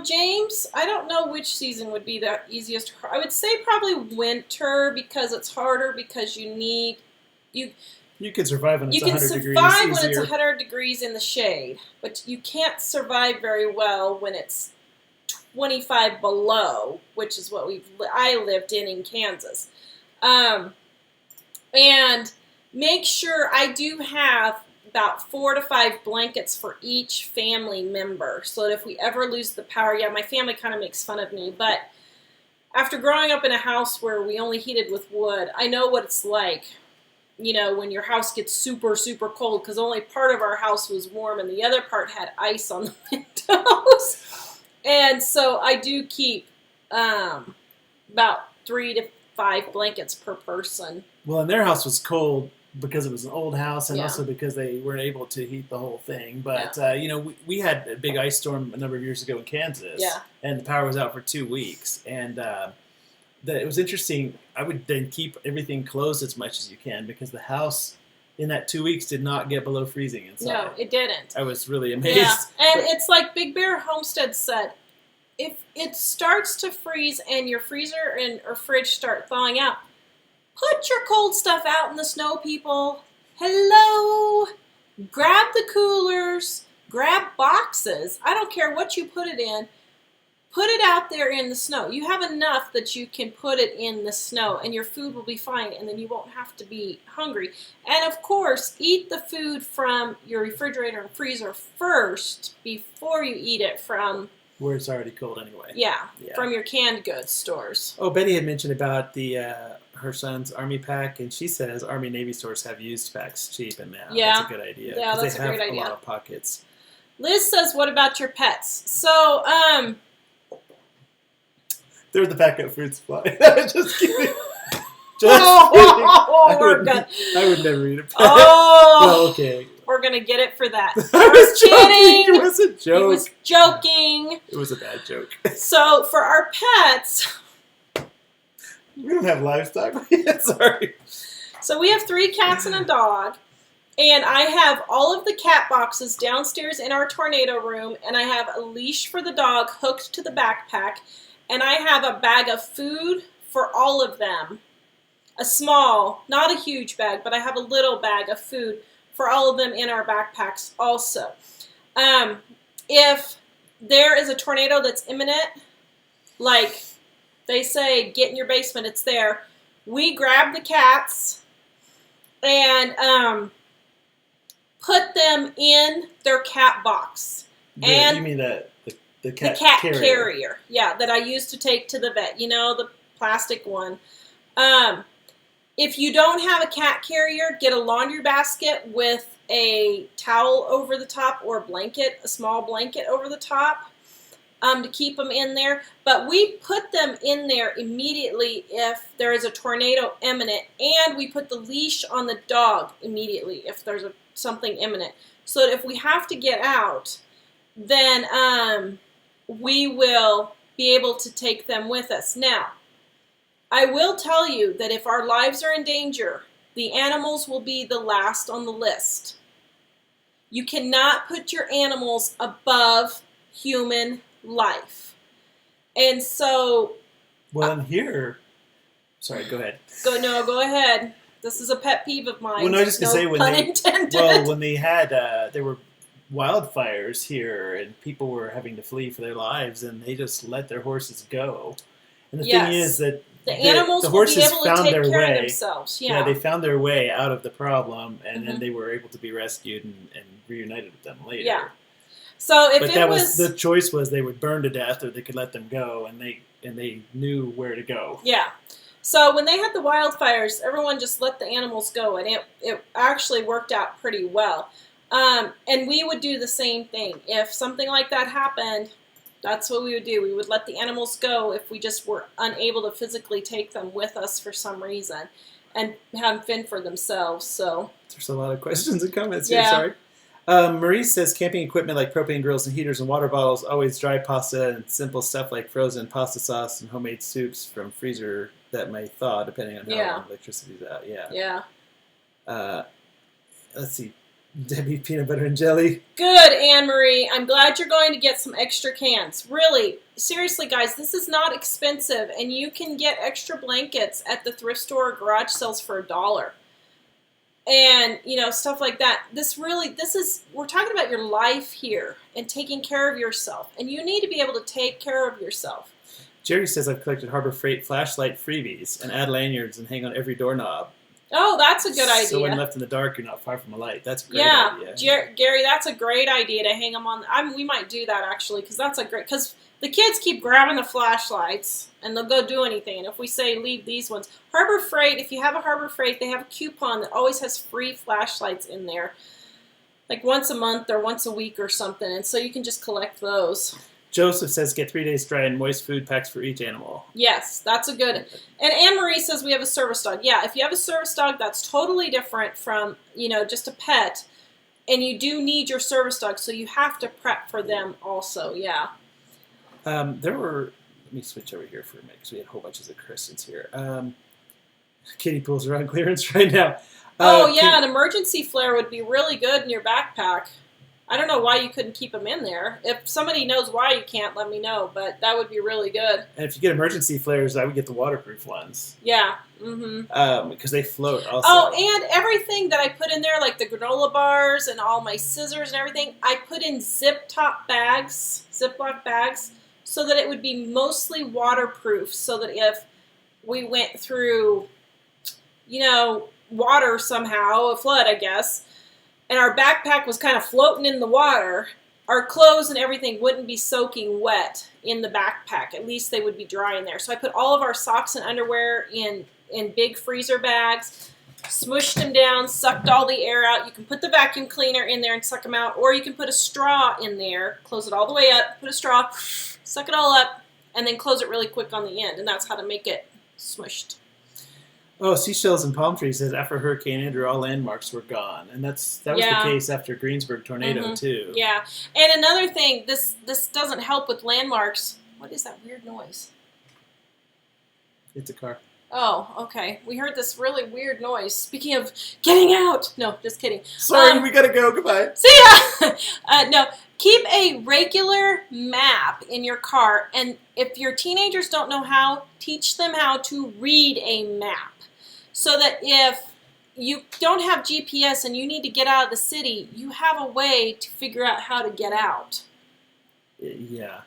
James, I don't know which season would be the easiest. I would say probably winter, because it's harder, because you can survive when it's you can 100 degrees survive when easier. it's 100 degrees in the shade, but you can't survive very well when it's 25 below, which is what I lived in Kansas. And make sure I do have about 4 to 5 blankets for each family member, so that if we ever lose the power, my family kind of makes fun of me, but after growing up in a house where we only heated with wood, I know what it's like, when your house gets super, super cold, because only part of our house was warm and the other part had ice on the windows. And so I do keep about 3 to 5 blankets per person. Well, and their house was cold because it was an old house, and Yeah. also because they weren't able to heat the whole thing. But we had a big ice storm a number of years ago in Kansas, Yeah. and the power was out for 2 weeks. And it was interesting. I would then keep everything closed as much as you can, because the house in that 2 weeks did not get below freezing inside. No, it didn't. I was really amazed. Yeah, and it's like Big Bear Homestead said, if it starts to freeze and your freezer or fridge start thawing out, put your cold stuff out in the snow, people. Hello! Grab the coolers, grab boxes. I don't care what you put it in. Put it out there in the snow. You have enough that you can put it in the snow, and your food will be fine, and then you won't have to be hungry. And of course, eat the food from your refrigerator and freezer first before you eat it from, Where it's already cold anyway. yeah. Yeah. From your canned goods stores. Oh, Betty had mentioned about her son's Army pack, and she says Army Navy stores have used packs cheap, and Yeah. that's a good idea. Yeah, 'cause that's they a great have idea. a lot of pockets. Liz says, what about your pets? So, They're the backup food supply. Just kidding. Just oh, kidding. I would never eat a pet. Oh, Well, okay. we're going to get it for that. I was kidding. joking. It was a He joke. was joking. It was a bad joke. So, for our pets, We don't have livestock. Sorry. so we have 3 cats and a dog, and I have all of the cat boxes downstairs in our tornado room, and I have a leash for the dog hooked to the backpack, and I have a bag of food for all of them. A small, not a huge bag, but I have a little bag of food for all of them in our backpacks also. If there is a tornado that's imminent, like they say, get in your basement, it's there, we grab the cats and put them in their cat box. And you mean the the cat, cat carrier. Yeah, that I used to take to the vet. The plastic one. If you don't have a cat carrier, get a laundry basket with a towel over the top, or a small blanket over the top, to keep them in there. But we put them in there immediately if there is a tornado imminent, and we put the leash on the dog immediately if there's something imminent, so that if we have to get out, then we will be able to take them with us. Now, I will tell you that if our lives are in danger, the animals will be the last on the list. You cannot put your animals above human life. And so... Well, in here... Sorry, go ahead. Go ahead. This is a pet peeve of mine. Well, no, I was just going to say, pun intended. when they had... there were wildfires here, and people were having to flee for their lives, and they just let their horses go. And the thing is that the animals the will be horses able to found take their care way. of themselves. Yeah, Yeah. they found their way out of the problem, and then Mhm. they were able to be rescued and reunited with them later. Yeah. So if But it that was the choice was they would burn to death, or they could let them go, and they knew where to go. Yeah. So when they had the wildfires, everyone just let the animals go, and it actually worked out pretty well. And we would do the same thing. If something like that happened, That's what we would do. We would let the animals go if we just were unable to physically take them with us for some reason and have them fend for themselves. So There's a lot of questions and comments Yeah. here, sorry. Marie says camping equipment like propane grills and heaters and water bottles, always dry pasta and simple stuff like frozen pasta sauce and homemade soups from freezer that may thaw depending on how Yeah. long electricity's out. Yeah. yeah. Let's see. Debbie, peanut butter and jelly. Good, Anne-Marie. I'm glad you're going to get some extra cans. Really, seriously, guys, this is not expensive, and you can get extra blankets at the thrift store or garage sales for $1. And, stuff like that. We're talking about your life here and taking care of yourself. And you need to be able to take care of yourself. Jerry says I've collected Harbor Freight flashlight freebies and add lanyards and hang on every doorknob. Oh, that's a good idea. So when left in the dark, you're not far from a light. That's a great idea. Gary, that's a great idea to hang them on. We might do that, actually, because because the kids keep grabbing the flashlights, and they'll go do anything. And if we say leave these ones. Harbor Freight, if you have a Harbor Freight, they have a coupon that always has free flashlights in there, like once a month or once a week or something, and so you can just collect those. Joseph says get 3 days dry and moist food packs for each animal. Yes, that's a good. And Anne-Marie says we have a service dog. Yeah, if you have a service dog, that's totally different from, just a pet. And you do need your service dog, so you have to prep for them also, yeah. Let me switch over here for a minute because we had a whole bunch of Christians here. Kiddie pools are on clearance right now. An emergency flare would be really good in your backpack. I don't know why you couldn't keep them in there. If somebody knows why you can't, let me know. But that would be really good. And if you get emergency flares, I would get the waterproof ones. Yeah. Mm-hmm. Because they float also. Oh, and everything that I put in there, like the granola bars and all my scissors and everything, I put in Ziploc bags, so that it would be mostly waterproof. So that if we went through, water somehow, a flood, I guess, and our backpack was kind of floating in the water, our clothes and everything wouldn't be soaking wet in the backpack. At least they would be dry in there. So I put all of our socks and underwear in big freezer bags, smushed them down, sucked all the air out. You can put the vacuum cleaner in there and suck them out, or you can put a straw in there, close it all the way up, put a straw, suck it all up, and then close it really quick on the end. And that's how to make it smushed. Oh, Seashells and Palm Trees says after Hurricane Andrew, all landmarks were gone, and that was the case after Greensburg tornado too. Yeah, and another thing, this doesn't help with landmarks. What is that weird noise? It's a car. Oh, okay. We heard this really weird noise. Speaking of getting out, no, just kidding. Sorry, we gotta go. Goodbye. See ya. No, keep a regular map in your car, and if your teenagers don't know how, teach them how to read a map. So that if you don't have GPS and you need to get out of the city, you have a way to figure out how to get out. Yeah.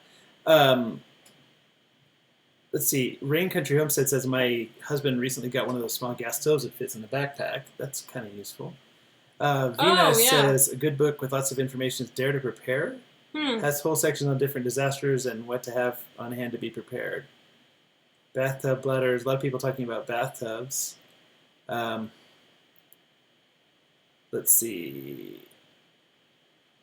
Let's see. Rain Country Homestead says my husband recently got one of those small gas stoves that fits in the backpack. That's kind of useful. Vina says a good book with lots of information is Dare to Prepare. Has whole sections on different disasters and what to have on hand to be prepared. Bathtub bladders. A lot of people talking about bathtubs. Let's see.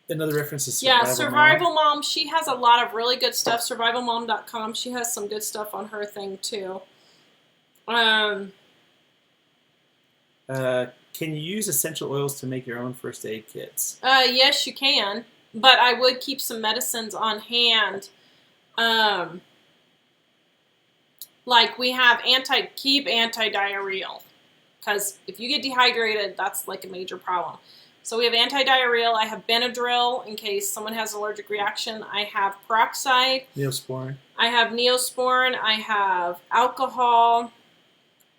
Another reference to Survival Mom. She has a lot of really good stuff. Survivalmom.com. She has some good stuff on her thing too. Can you use essential oils to make your own first aid kits? Yes, you can. But I would keep some medicines on hand. Like we have anti-diarrheal. Because if you get dehydrated, that's like a major problem. So we have anti-diarrheal. I have Benadryl in case someone has an allergic reaction. I have peroxide. Neosporin. I have Neosporin. I have alcohol.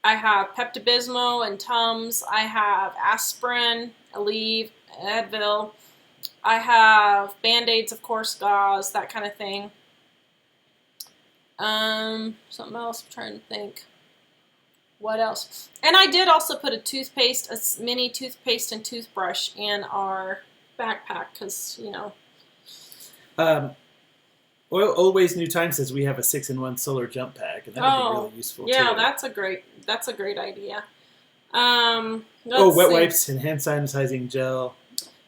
I have Pepto-Bismol and Tums. I have aspirin, Aleve, Advil. I have Band-Aids, of course, gauze, that kind of thing. Something else I'm trying to think. What else? And I did also put a mini toothpaste and toothbrush in our backpack because, Old Ways New Time says we have a 6-in-1 solar jump pack, and that would be really useful too. Yeah, that's a great idea. Wet wipes and hand sanitizing gel.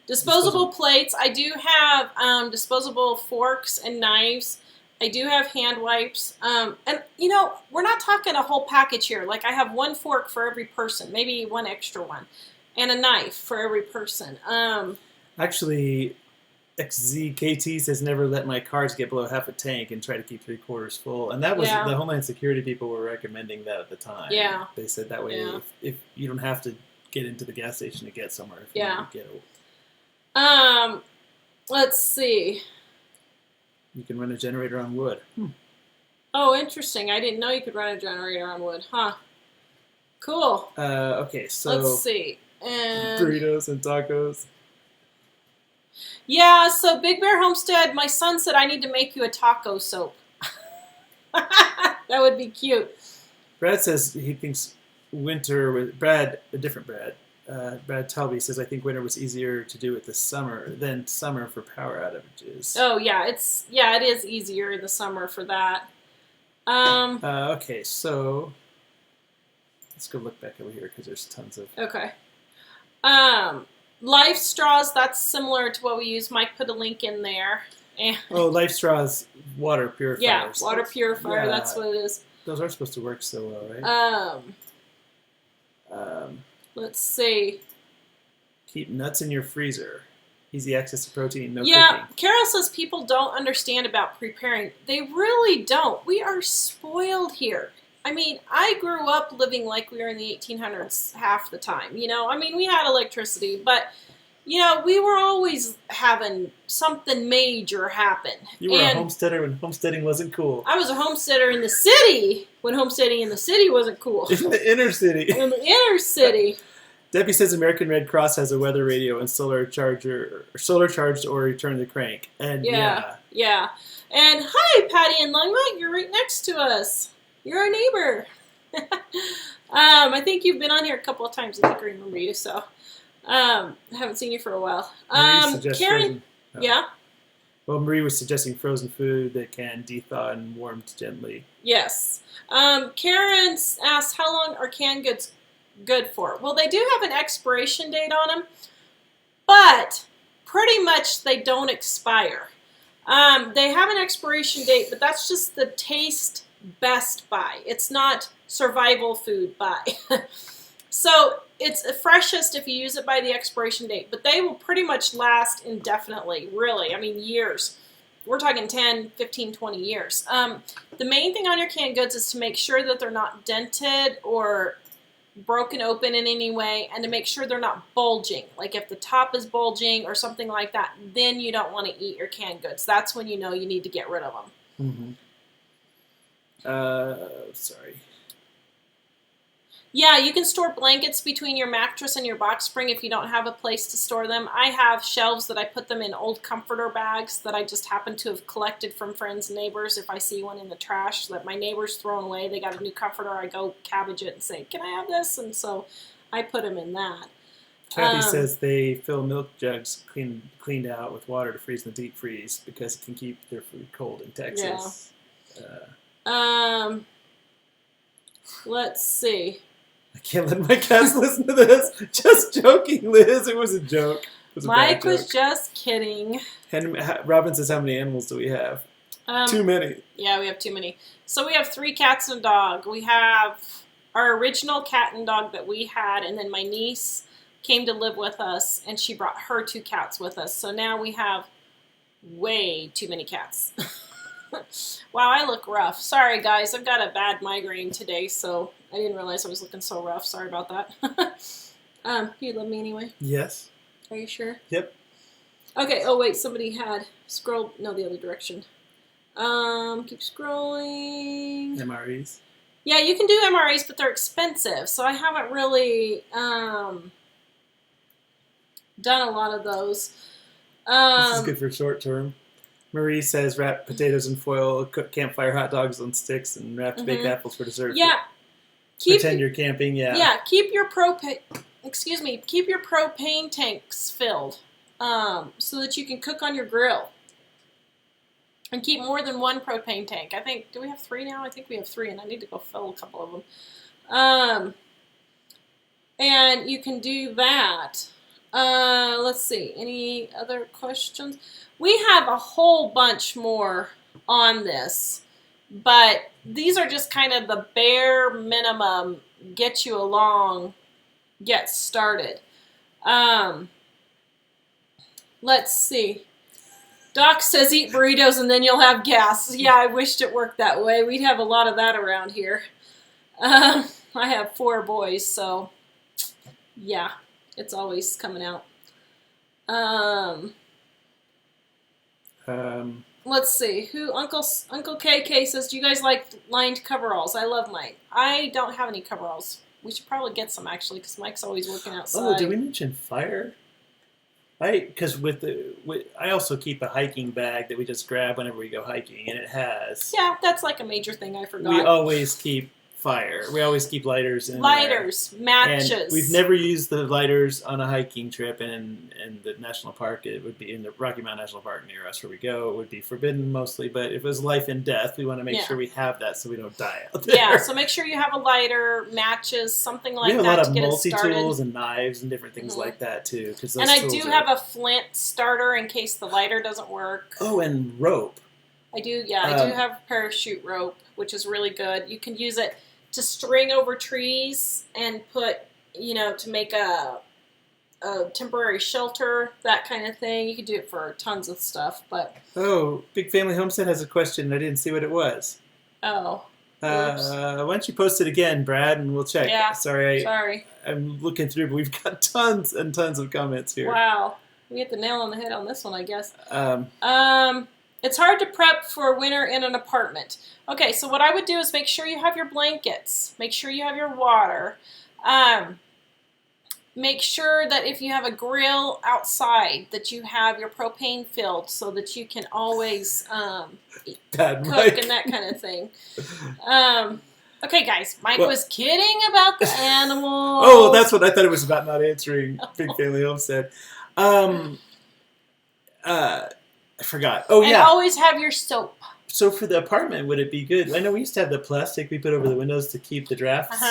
Disposable plates. I do have disposable forks and knives. I do have hand wipes. And, we're not talking a whole package here. Like, I have one fork for every person, maybe one extra one, and a knife for every person. Actually, XZKT says never let my cars get below half a tank and try to keep 3/4 full. And that was the Homeland Security people were recommending that at the time. Yeah. They said that way if you don't have to get into the gas station to get somewhere. If you get Let's see. You can run a generator on wood. Oh, interesting. I didn't know you could run a generator on wood. Huh. Cool. Okay, so let's see. And burritos and tacos. Yeah, so Big Bear Homestead, my son said I need to make you a taco soap. That would be cute. Brad says he thinks winter with Brad, a different Brad. Brad Talby says, I think winter was easier to do it this summer than summer for power outages. Oh, yeah, it is easier in the summer for that. Okay, so let's go look back over here because there's tons of... Okay. Life straws, that's similar to what we use. Mike put a link in there. And Life straws, water purifiers. Yeah, water purifier, that's what it is. Those are supposed to work so well, right? Let's see. Keep nuts in your freezer. Easy access to protein, no Yeah, cooking. Carol says people don't understand about preparing. They really don't. We are spoiled here. I mean, I grew up living like we were in the 1800s half the time, we had electricity, but, we were always having something major happen. You were a homesteader when homesteading wasn't cool. I was a homesteader in the city when homesteading in the city wasn't cool. In the inner city. In the inner city. Debbie says American Red Cross has a weather radio and solar charged or return the crank. And yeah. And hi, Patty and Longmont, you're right next to us. You're our neighbor. I think you've been on here a couple of times. I think I remember you, so I haven't seen you for a while. Karen, yeah? Well, Marie was suggesting frozen food that can de-thaw and warmed gently. Yes. Karen asked, how long are canned goods good for? Well, they do have an expiration date on them, but pretty much they don't expire. They have an expiration date, but that's just the taste best buy. It's not survival food buy. So it's freshest if you use it by the expiration date, but they will pretty much last indefinitely, really. I mean, years. We're talking 10, 15, 20 years. The main thing on your canned goods is to make sure that they're not dented or broken open in any way, and to make sure they're not bulging. Like if the top is bulging or something like that, then you don't want to eat your canned goods. That's when you know you need to get rid of them. Sorry. Yeah, you can store blankets between your mattress and your box spring if you don't have a place to store them. I have shelves that I put them in old comforter bags that I just happen to have collected from friends and neighbors. If I see one in the trash that my neighbor's thrown away, they got a new comforter, I go cabbage it and say, can I have this? And so I put them in that. Kathy says they fill milk jugs cleaned out with water to freeze in the deep freeze because it can keep their food cold in Texas. Yeah. Let's see. I can't let my cats listen to this. Just joking, Liz. It was a joke. It was a Mike bad was joke. just kidding. And Robin says, how many animals do we have? Too many. Yeah, we have too many. So we have 3 cats and a dog. We have our original cat and dog that we had, and then my niece came to live with us, and she brought her 2 cats with us. So now we have way too many cats. Wow, I look rough. Sorry, guys. I've got a bad migraine today, so I didn't realize I was looking so rough. Sorry about that. You love me anyway? Yes. Are you sure? Yep. Okay. Oh, wait. Somebody had scrolled. No, the other direction. Keep scrolling. MREs. Yeah, you can do MREs, but they're expensive, so I haven't really done a lot of those. This is good for short term. Marie says wrap potatoes in foil, cook campfire hot dogs on sticks, and wrapped baked apples for dessert. Yeah. Pretend you're camping, yeah. Yeah, keep your propane tanks filled so that you can cook on your grill. And keep more than 1 propane tank. I think, do we have 3 now? I think we have 3, and I need to go fill a couple of them. And you can do that. Let's see. Any other questions? We have a whole bunch more on this, but these are just kind of the bare minimum, get you along, get started. Let's see. Doc says eat burritos and then you'll have gas. Yeah, I wished it worked that way. We'd have a lot of that around here. I have 4 boys, so yeah, it's always coming out. Let's see. Uncle KK says, do you guys like lined coveralls? I love mine. I don't have any coveralls. We should probably get some, actually, because Mike's always working outside. Oh, did we mention fire? Because I also keep a hiking bag that we just grab whenever we go hiking, and it has. Yeah, that's like a major thing I forgot. We always keep fire. We always keep lighters in lighters, matches. And we've never used the lighters on a hiking trip, and in the national park, it would be in the Rocky Mountain National Park near us where we go. It would be forbidden mostly, but if it was life and death, we want to make sure we have that so we don't die out there. Yeah, so make sure you have a lighter, matches, something like that. We have a lot of to get multi-tools and knives and different things like that too. And I do have a flint starter in case the lighter doesn't work. Oh, and rope. I do, yeah. I do have parachute rope, which is really good. You can use it to string over trees and put, to make a temporary shelter, that kind of thing. You can do it for tons of stuff, but... Oh, Big Family Homestead has a question. I didn't see what it was. Oh. Why don't you post it again, Brad, and we'll check. Yeah. Sorry. Sorry. I'm looking through, but we've got tons and tons of comments here. Wow. We hit the nail on the head on this one, I guess. It's hard to prep for winter in an apartment. Okay, so what I would do is make sure you have your blankets. Make sure you have your water. Make sure that if you have a grill outside, that you have your propane filled so that you can always cook and that kind of thing. Okay, guys, Mike was kidding about the animals. Oh, that's what I thought it was about, not answering Big Family Homestead. I forgot. Oh, yeah. And always have your soap. So for the apartment, would it be good? I know we used to have the plastic we put over the windows to keep the drafts.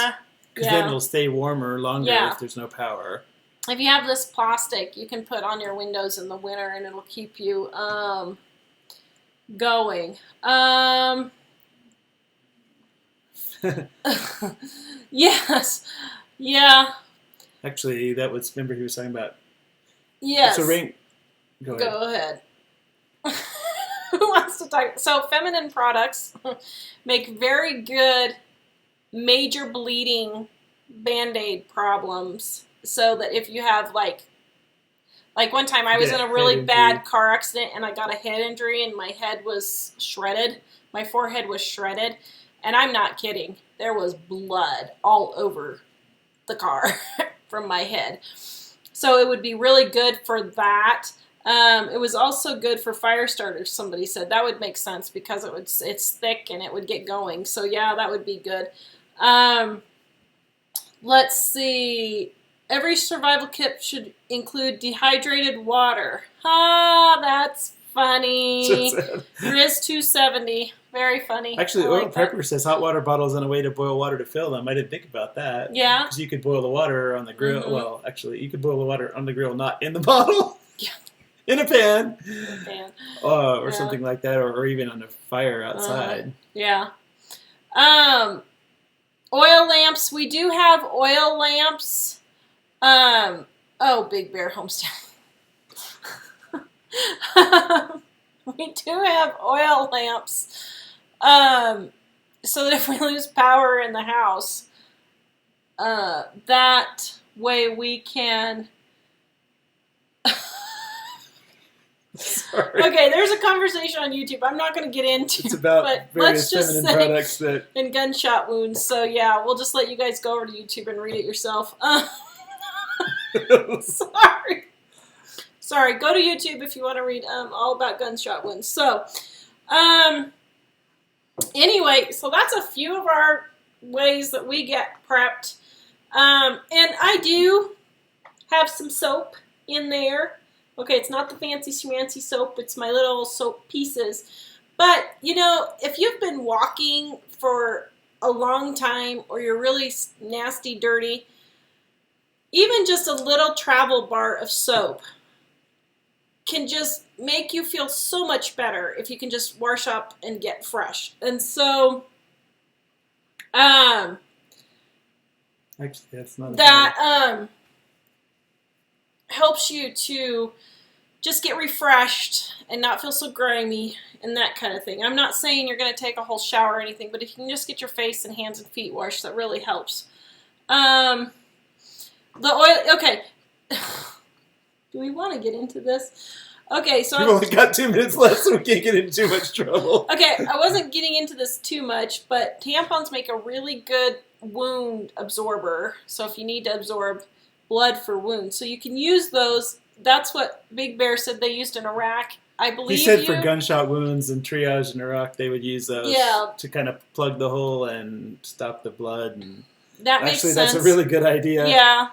Because then it'll stay warmer longer if there's no power. If you have this plastic, you can put on your windows in the winter and it'll keep you going. Yes. Yeah. Actually, that was, remember he was talking about. Yes. So ring. Go ahead. Who wants to talk? So feminine products make very good major bleeding Band-Aid problems. So that if you have like one time I was in a really bad car accident and I got a head injury and my head was shredded. My forehead was shredded. And I'm not kidding. There was blood all over the car from my head. So it would be really good for that. It was also good for fire starters, somebody said. That would make sense because it's thick and it would get going. So yeah, that would be good. Let's see. Every survival kit should include dehydrated water. That's funny. Grizz 270. Very funny. Actually, Oil Prepper says hot water bottles and a way to boil water to fill them. I didn't think about that. Yeah. Because you could boil the water on the grill. Mm-hmm. Well, actually, you could boil the water on the grill, not in the bottle. Yeah. In a pan. Or yeah. something like that, or even on a fire outside. Yeah. Oil lamps. We do have oil lamps. Big Bear Homestead. We do have oil lamps. So that if we lose power in the house, that way we can... Sorry. Okay, there's a conversation on YouTube I'm not going to get into. It's about but various let's just feminine products that... And gunshot wounds. So yeah, we'll just let you guys go over to YouTube and read it yourself. Sorry, go to YouTube if you want to read all about gunshot wounds. So, anyway, so that's a few of our ways that we get prepped. And I do have some soap in there. Okay, it's not the fancy schmancy soap. It's my little soap pieces. But, if you've been walking for a long time or you're really nasty, dirty, even just a little travel bar of soap can just make you feel so much better if you can just wash up and get fresh. And so, Actually, that's not that helps you to just get refreshed and not feel so grimy and that kind of thing. I'm not saying you're going to take a whole shower or anything, but if you can just get your face and hands and feet washed, that really helps. The oil, okay. Do we want to get into this? Okay, so We've only got 2 minutes left, so we can't get into too much trouble. Okay, I wasn't getting into this too much, but tampons make a really good wound absorber. So if you need to absorb blood for wounds, so you can use those. That's what Big Bear said they used in Iraq. I believe He said for gunshot wounds and triage in Iraq, they would use those to kind of plug the hole and stop the blood. And that makes sense. That's a really good idea. Yeah.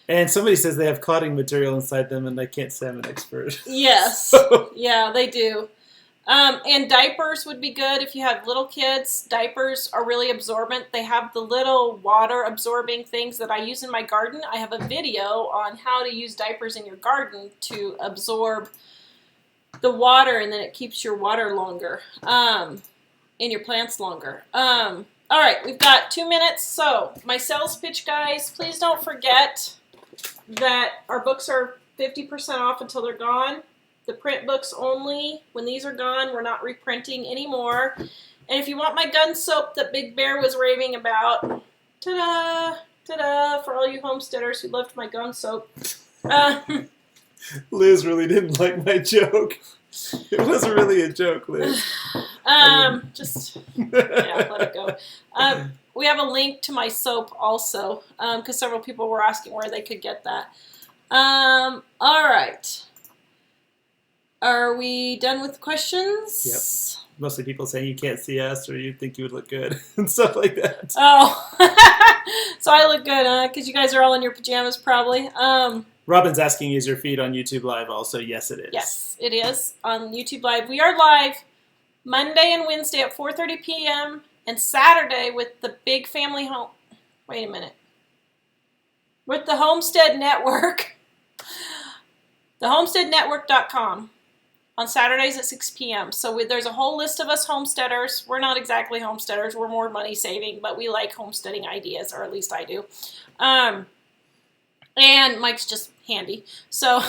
And somebody says they have clotting material inside them, and I can't say I'm an expert. Yes. Yeah, they do. And diapers would be good if you have little kids. Diapers are really absorbent. They have the little water-absorbing things that I use in my garden. I have a video on how to use diapers in your garden to absorb the water, and then it keeps your water longer, and your plants longer. All right, we've got 2 minutes. So my sales pitch, guys, please don't forget that our books are 50% off until they're gone. The print books only. When these are gone, we're not reprinting anymore. And if you want my gun soap that Big Bear was raving about, ta-da, ta-da, for all you homesteaders who loved my gun soap. Liz really didn't like my joke. It wasn't really a joke, Liz. Just, yeah, let it go. We have a link to my soap also, because several people were asking where they could get that. All right. Are we done with questions? Yep. Mostly people saying you can't see us or you think you would look good and stuff like that. Oh, so I look good, huh? Because you guys are all in your pajamas probably. Robin's asking, is your feed on YouTube Live also? Yes, it is. Yes, it is on YouTube Live. We are live Monday and Wednesday at 4:30 p.m. and Saturday with the big family home. Wait a minute. With the Homestead Network. TheHomesteadNetwork.com. On Saturdays at 6 p.m. So there's a whole list of us homesteaders. We're not exactly homesteaders. We're more money saving, but we like homesteading ideas, or at least I do. And Mike's just handy. So,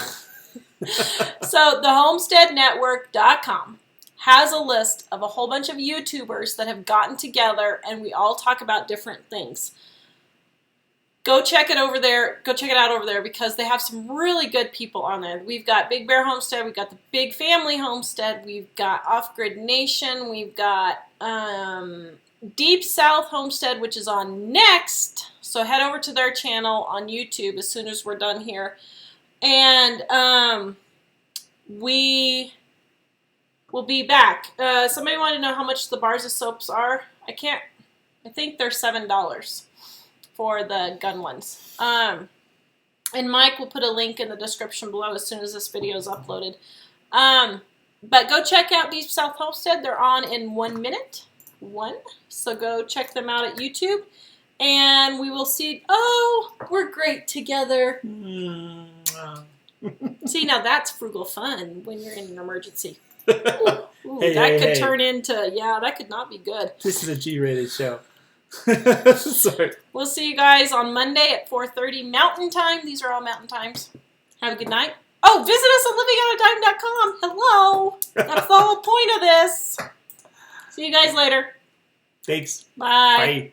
so thehomesteadnetwork.com has a list of a whole bunch of YouTubers that have gotten together, and we all talk about different things. Go check it over there. Go check it out over there because they have some really good people on there. We've got Big Bear Homestead. We've got the Big Family Homestead. We've got Off Grid Nation. We've got Deep South Homestead, which is on next. So head over to their channel on YouTube as soon as we're done here. And we will be back. Somebody wanted to know how much the bars of soaps are. I think they're $7. For the gun ones. And Mike will put a link in the description below as soon as this video is uploaded. But go check out Deep South Homestead. They're on in 1 minute. So go check them out at YouTube. And we will see. Oh, we're great together. See, now that's frugal fun when you're in an emergency. Ooh, that could turn into, yeah, that could not be good. This is a G-rated show. Sorry. We'll see you guys on Monday at 4:30 Mountain Time. These are all Mountain Times. Have a good night. Oh, visit us at livingonadime.com. Hello. That's the whole point of this. See you guys later. Thanks. Bye. Bye.